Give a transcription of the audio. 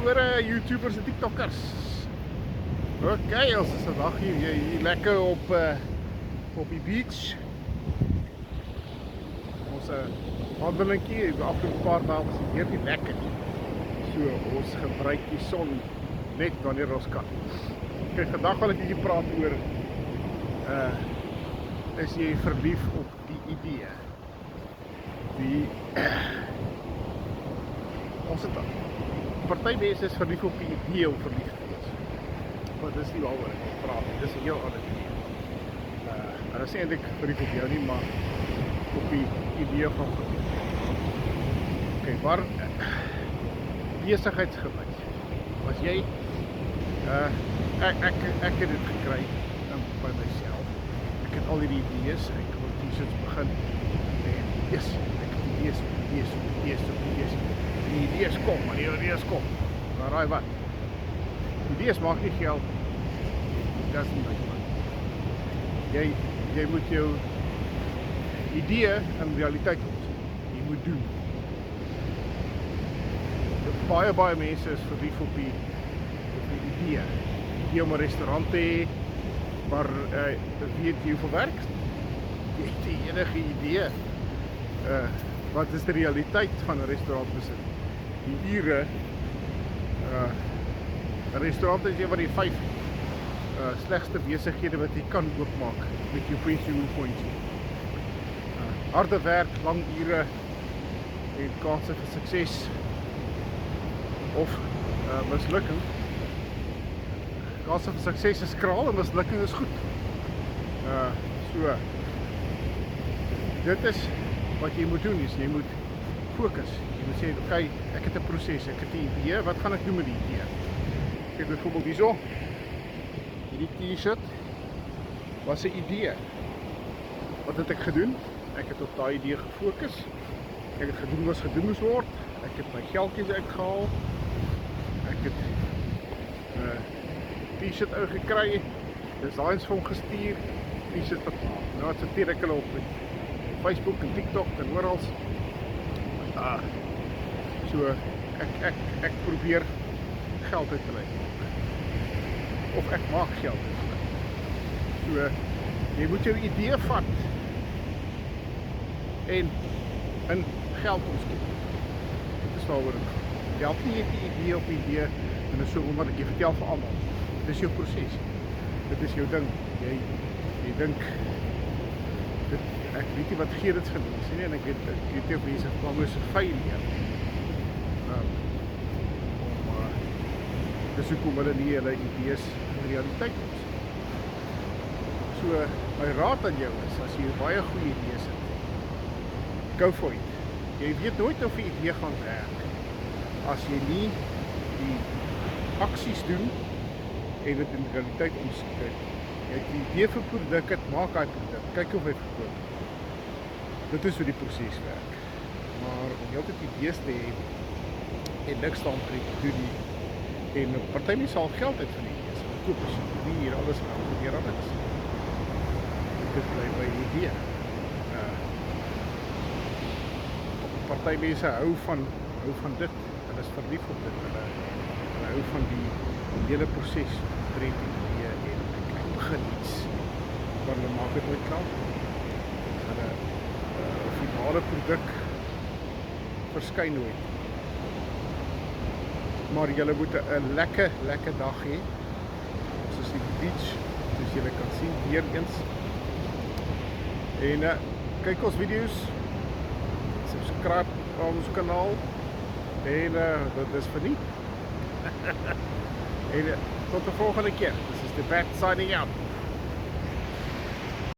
Goeiemôre YouTubers en TikTokkers. Oké, ons is vandag hier lekker op die beach. Ons wandelingkie, die afgelope paar dae was weer nie lekker nie. So ons gebruik die son net wanneer ons kan. Kyk, vandag wil ek bietjie praat oor is jy verlief op die idee? Ons het party mense is verlief op die idee om verlief te wees. Maar dis nie waaroor ek wil praat nie. Dis 'n heel ander idee. Hulle sê eintlik verlief op jou nie, maar op die idee van verlief. Okay, waar besigheidsgebied. Was jy ek het dit gekry by myself. Ek het al hierdie idees, ek wil t-shirts begin en yes, ek het idees. Die idees kom, maar die idees kom. Maar raai wat? Idees maak nie geld. Dat is nie my man. Jy moet jou idee in realiteit omsit. Jy moet doen. Baie mense is verlief op die idee. Idee om 'n restaurant te hê, maar weet jy hoeveel werk? Jy het nie enige idee. Wat is die realiteit van 'n restaurant besit? Die ure, 'n restaurant is een van die 5 slegste besighede wat jy kan oopmaak met jou pensioenfonds. Harde werk, lang ure en kanse vir sukses of mislukking. Kanse vir sukses is skraal en mislukking is goed. So dit is wat jy moet doen, is jy moet fokus. Jy moet sê, okay, ek het 'n proses, ek het 'n idee, wat gaan ek doen met die idee? Kyk byvoorbeeld hierso. Hierdie t-shirt was 'n idee. Wat het ek gedoen? Ek het op daai idee gefokus. Ek het gedoen wat gedoen moes word. Ek het my geldjies uitgehaal. Ek het t-shirt uitgekry. Designs vir hom gestuur. T-shirt betaal. Nou adverteer ek hulle op Facebook en TikTok en oral. So ek probeer geld uit te lei. Of ek maak geld uit te lei. So jy moet jou idee vat en in geld omskep. Dit is waaroor dit gaan. Jy help nie die idee op idee en is so wonderlik, jy vertel vir almal. Dit is jou proses. Dit is jou ding. Jy dink ek weet nie wat gee dit gewees nie en ek weet nie of mense kwam oor so failure. Dis hoekom hulle nie hulle idees in realiteit omsit. So my raad aan jou is, as jy baie goeie idees het, go for it. Jy weet nooit of 'n idee gaan werk as jy nie die aksies doen en dit in realiteit omsit. Jy het die idee vir produk, het maak daai produk, kyk of hy verkoop. Dit is hoe die proses werk. Maar om heeltyd idees te hê en niks staan te doen nie. En party mense sal geld uit van die idees. Koop as jy hier alles gaan probeer alles. Dit bly by die idee. Party mense hou van dit. Hulle is verlief op dit. Hulle hou van die hele proses omtrent die idee en ek begin iets. Maar hulle maak dit nooit klaar. Hulle finale produk verskyn nooit. Maar julle moet 'n lekker dag hê. Ons is die beach, soos julle kan sien, weer eens. En kyk ons video's, subscribe aan ons kanaal en dit is vir nie. En tot 'n volgende keer. This is the Bat signing out.